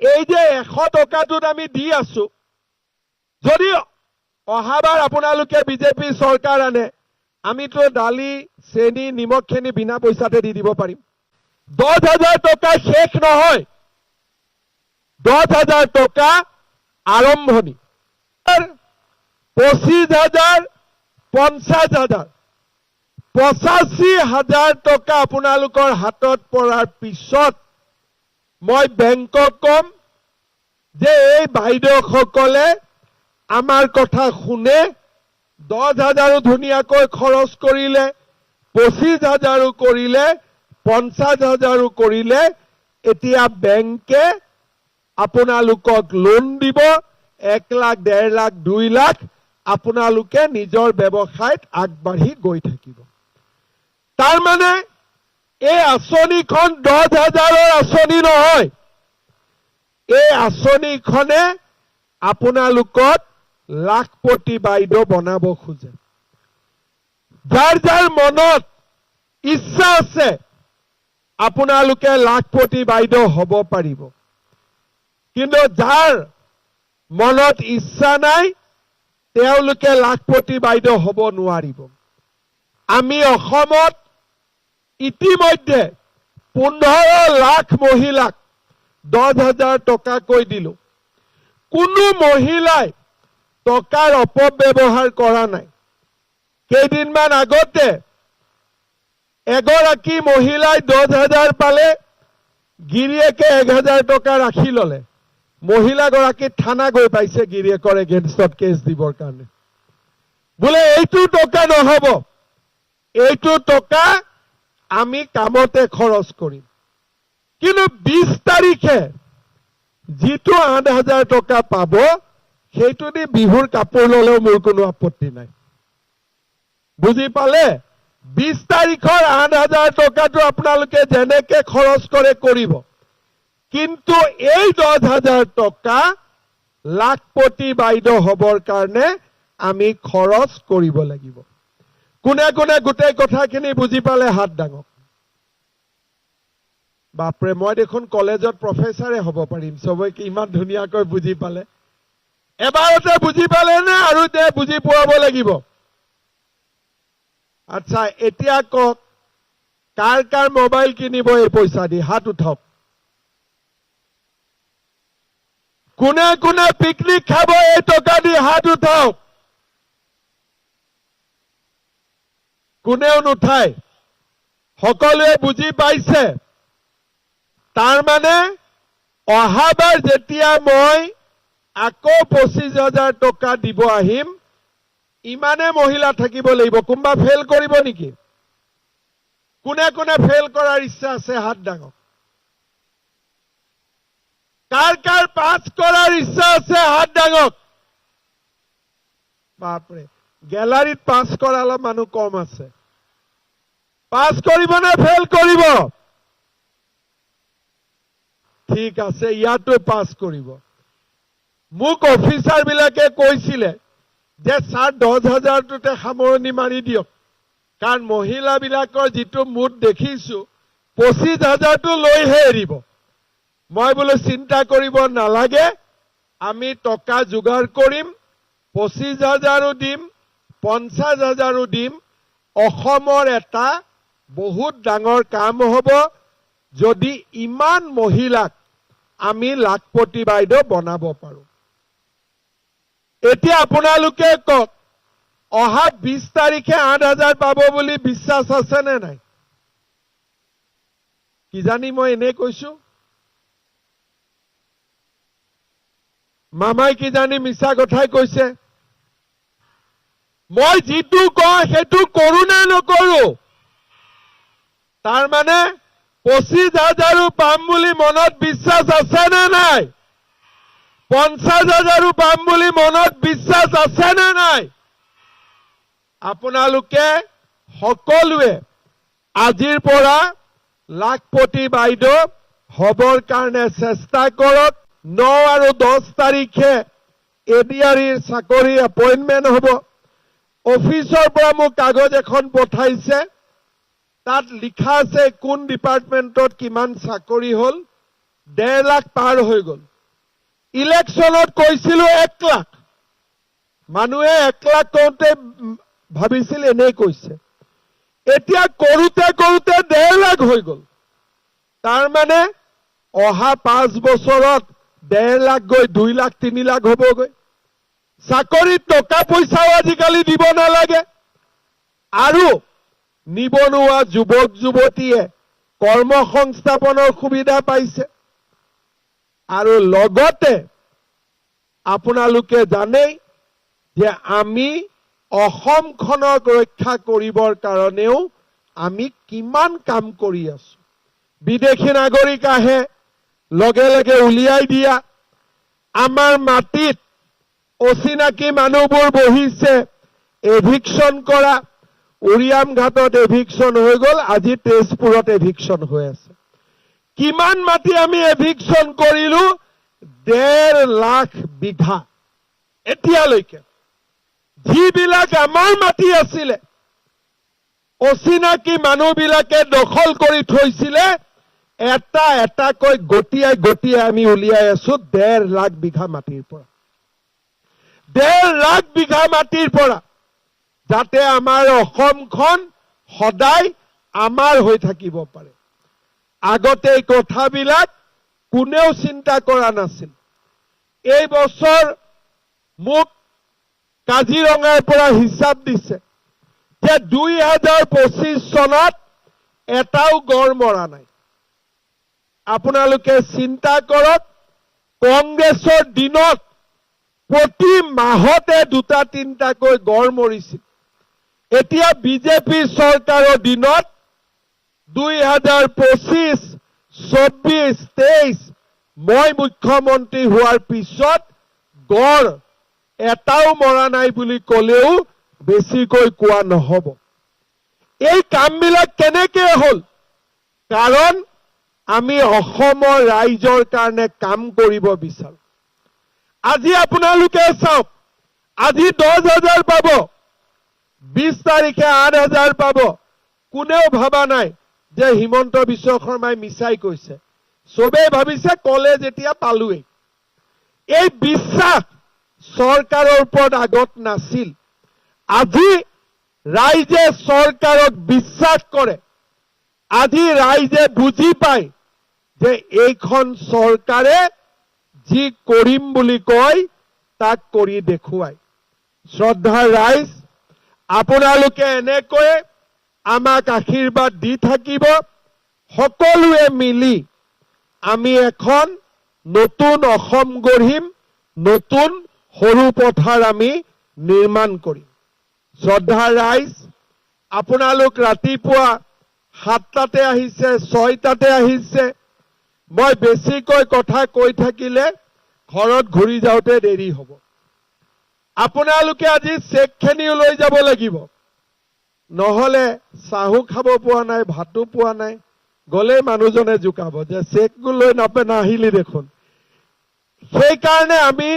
এই যে 100 টকাটোত আমি দি আছো, যদি অহাবাৰ আপোনালোকে বিজেপি চৰকাৰ আনে, আমিতো দালি চেনি নিমখখিনি বিনা পইচাতে দি দিব পাৰিম। 10,000 টকা শেষ নহয়, 10,000 টকা আৰম্ভণি, 25,000, 50,000, 85,000 টকা আপোনালোকৰ হাতত পৰাৰ পিছত মই বেংকক কম যে এই বাইদেউসকলে আমাৰ কথা শুনে, 10,000 ধুনীয়াকৈ খৰচ কৰিলে, 25,000 কৰিলে, 50,000 কৰিলে, এতিয়া বেংকে আপোনালোকক লোন দিব, 1 লাখ, 1.5 লাখ, 2 লাখ, আপোনালোকে নিজৰ ব্যৱসায়ত আগবাঢ়ি গৈ থাকিব। তাৰ মানে এই আঁচনিখন 10,000ৰ আঁচনি নহয়, এই আঁচনিখনে আপোনালোকক লাখপতি বাইদেউ বনাব খোজে। যাৰ যাৰ মনত ইচ্ছা আছে আপোনালোকে লাখপতি বাইদেউ হ'ব পাৰিব, কিন্তু যাৰ মনত ইচ্ছা নাই তেওঁলোকে লাখপতি বাইদেউ হ'ব নোৱাৰিব। আমি অসমত ইতিমধ্যে 15 লাখ মহিলাক 10,000 টকাকৈ দিলো। কোনো মহিলাই টকাৰ অপব্যৱহাৰ কৰা নাই। কেইদিনমান আগতে এগৰাকী মহিলাই 10,000 পালে, গিৰিয়েকে 1,000 টকা ৰাখি ললে। মহিলাগৰাকী থানা গৈ পাইছে গিৰিয়েকৰ এগেইনষ্টত কেছ দিবৰ কাৰণে। বোলে এইটো টকা নহব, এইটো টকা আমি কামতে খৰচ কৰিম। কিন্তু 20 তাৰিখে যিটো 8,000 টকা পাব, সেইটো দি বিহুৰ কাপোৰ ললেও মোৰ কোনো আপত্তি নাই। বুজি পালে? 20 তাৰিখৰ 8,000 টকাটো আপোনালোকে যেনেকে খৰচ কৰে কৰিব, কিন্তু এই 10,000 টকা লাখপতি বাইদেউ হবৰ কাৰণে আমি খৰচ কৰিব লাগিব। কোনে কোনে গোটেই কথাখিনি বুজি পালে হাত দাঙক। বাপৰে, মই দেখোন কলেজত প্ৰফেচাৰে হ'ব পাৰিম, সবকে ইমান ধুনীয়াকৈ বুজি পালে। এবাৰতে বুজি পালে নে আৰু তে বুজি পোৱাব লাগিব? আচ্ছা, এতিয়া কওক, কাৰ কাৰ মোবাইল কিনিব এই পইচা দি? হাত উঠাওক। কোনে কোনে পিকনিক খাব এই টকা দি? হাত উঠাওক। কোনেও নুঠায়। সকলোৱে বুজি পাইছে। তাৰ মানে অহাবাৰ যেতিয়া মই আকৌ 25,000 টকা দিব আহিম, ইমানে মহিলা থাকিব লাগিব। কোনোবা ফেল কৰিব নেকি? কোনে কোনে ফেল কৰাৰ ইচ্ছা আছে হাত দাঙক। কাৰ কাৰ পাছ কৰাৰ ইচ্ছা আছে হাত দাঙক। বাপৰে, গেলাৰীত পাছ কৰা অলপ মানুহ কম আছে। পাছ কৰিব নে ফেল কৰিব? ঠিক আছে, ইয়াতো পাছ কৰিব। মোক অফিচাৰ বিলাকে কৈছিলে যে ছাৰ 10,000টোতে সামৰণি মাৰি দিয়ক, কাৰণ মহিলাবিলাকৰ যিটো মুড দেখিছো 25,000টো লৈহে এৰিব। মই বোলো চিন্তা কৰিব নালাগে, আমি টকা যোগাৰ কৰিম, 25,000ও দিম, 50,000ও দিম। অসমৰ এটা বহুত ডাঙৰ কাম হ'ব যদি ইমান মহিলাক আমি লাখপতি বাইদেউ বনাব পাৰো। এতিয়া আপোনালোকে কওক, অহা 20 তাৰিখে 8,000 পাব বুলি বিশ্বাস আছে নে নাই? কিজানি মই এনে কৈছো, মামাই কিজানি মিছা কথাই কৈছে। মই যিটো কওঁ সেইটো কৰো নে নকৰো? তাৰ মানে 25,000ও পাম বুলি মনত বিশ্বাস আছে নে নাই? 50,000ও পাম বুলি মনত বিশ্বাস আছে নে নাই? আপোনালোকে সকলোৱে আজিৰ পৰা লাখপতি বাইদেউ হবৰ কাৰণে চেষ্টা কৰক। 9 আৰু 10 তাৰিখে এডিআৰিৰ চাকৰি এপইণ্টমেণ্ট হ'ব। অফিচৰ পৰা মোক কাগজ এখন পঠাইছে, তাত লিখা আছে কোন ডিপাৰ্টমেণ্টত কিমান চাকৰি হ'ল। 1.5 লাখ পাৰ হৈ গ'ল। ইলেকশ্যনত কৈছিলো 1 লাখ, মানুহে 1 লাখ কওঁতে ভাবিছিল এনেই কৈছে। এতিয়া কৰোঁতে কৰোঁতে 1.5 লাখ হৈ গ'ল। তাৰমানে অহা 5 বছৰত 1.5 লাখ গৈ 2 লাখ 3 লাখ হ'বগৈ। চাকৰিত টকা পইচাও আজিকালি দিব নালাগে। আৰু নিবনুৱা যুৱক যুৱতীয়ে কৰ্মসংস্থাপনৰ সুবিধা পাইছে। আৰু লগতে আপোনালোকে জানেই যে আমি অসমখনক ৰক্ষা কৰিবৰ কাৰণেও আমি কিমান কাম কৰি আছো। বিদেশী নাগৰিক আহে, লগে লগে উলিয়াই দিয়া। আমাৰ মাটিত অচিনাকি মানুহবোৰ বহিছে, এভিকশ্যন কৰা। উৰিয়াম ঘাটত এভিকশ্যন হৈ গ'ল, আজি তেজপুৰত এভিকশ্যন হৈ আছে। কিমান মাটি আমি এভিকশ্যন কৰিলো? 1.5 লাখ বিঘা। এতিয়ালৈকে যিবিলাক আমাৰ মাটি আছিলে, অচিনাকি মানুহবিলাকে দখল কৰি থৈছিলে, এটা এটাকৈ গটিয়াই গটিয়াই আমি উলিয়াই আছো 1.5 লাখ বিঘা মাটিৰ পৰা। 1.5 লাখ বিঘা মাটিৰ পৰা যাতে আমাৰ অসমখন সদায় আমাৰ হৈ থাকিব পাৰে। আগতে এই কথাবিলাক কোনেও চিন্তা কৰা নাছিল। এই বছৰ মোক কাজিৰঙাৰ পৰা হিচাপ দিছে যে 2025 চনত এটাও গড় মৰা নাই। আপোনালোকে চিন্তা কৰক, কংগ্ৰেছৰ দিনত প্ৰতি মাহতে 2-3টাকৈ গড় মৰিছিল। এতিয়া বিজেপি চৰকাৰৰ দিনত 2025, 24, 23 মই মুখ্যমন্ত্ৰী হোৱাৰ পিছত গড় এটাও মৰা নাই বুলি ক'লেও বেছিকৈ কোৱা নহ'ব। এই কামবিলাক কেনেকৈ হ'ল? কাৰণ আমি অসমৰ ৰাইজৰ কাৰণে কাম কৰিব বিচাৰো। আজি আপোনালোকে চাওক, আজি 10,000 পাব, 20 তাৰিখে 8,000 পাব। কোনেও ভাবা নাই যে হিমন্ত বিশ্ব শৰ্মাই মিছাই কৈছে। চবেই ভাবিছে কলেজ এতিয়া পালোৱেই। এই বিশ্বাস চৰকাৰৰ ওপৰত আগত নাছিল। আজি ৰাইজে চৰকাৰক বিশ্বাস কৰে। আজি ৰাইজে বুজি পায় যে এইখন চৰকাৰে যি কৰিম বুলি কয় তাক কৰি দেখুৱায়। শ্ৰদ্ধাৰ ৰাইজ, আপোনালোকে এনেকৈ আমাক আশীৰ্বাদ দি থাকিব। সকলোৱে মিলি আমি এখন নতুন অসম গঢ়িম, নতুন সৰু পথাৰ আমি নিৰ্মাণ কৰিম। শ্ৰদ্ধাৰ ৰাইজ, আপোনালোক ৰাতিপুৱা 7টাতে আহিছে, 6টাতে আহিছে। মই বেছিকৈ কথা কৈ থাকিলে ঘৰত ঘূৰি যাওঁতে দেৰি হ'ব। আপোনালোকে আজি চেকখিনিও লৈ যাব লাগিব, নহ'লে চাহো খাব পোৱা নাই, ভাতো পোৱা নাই। গ'লেই মানুহজনে জোকাব যে চেকবোৰ লৈ নাহিলি দেখোন। সেইকাৰণে আমি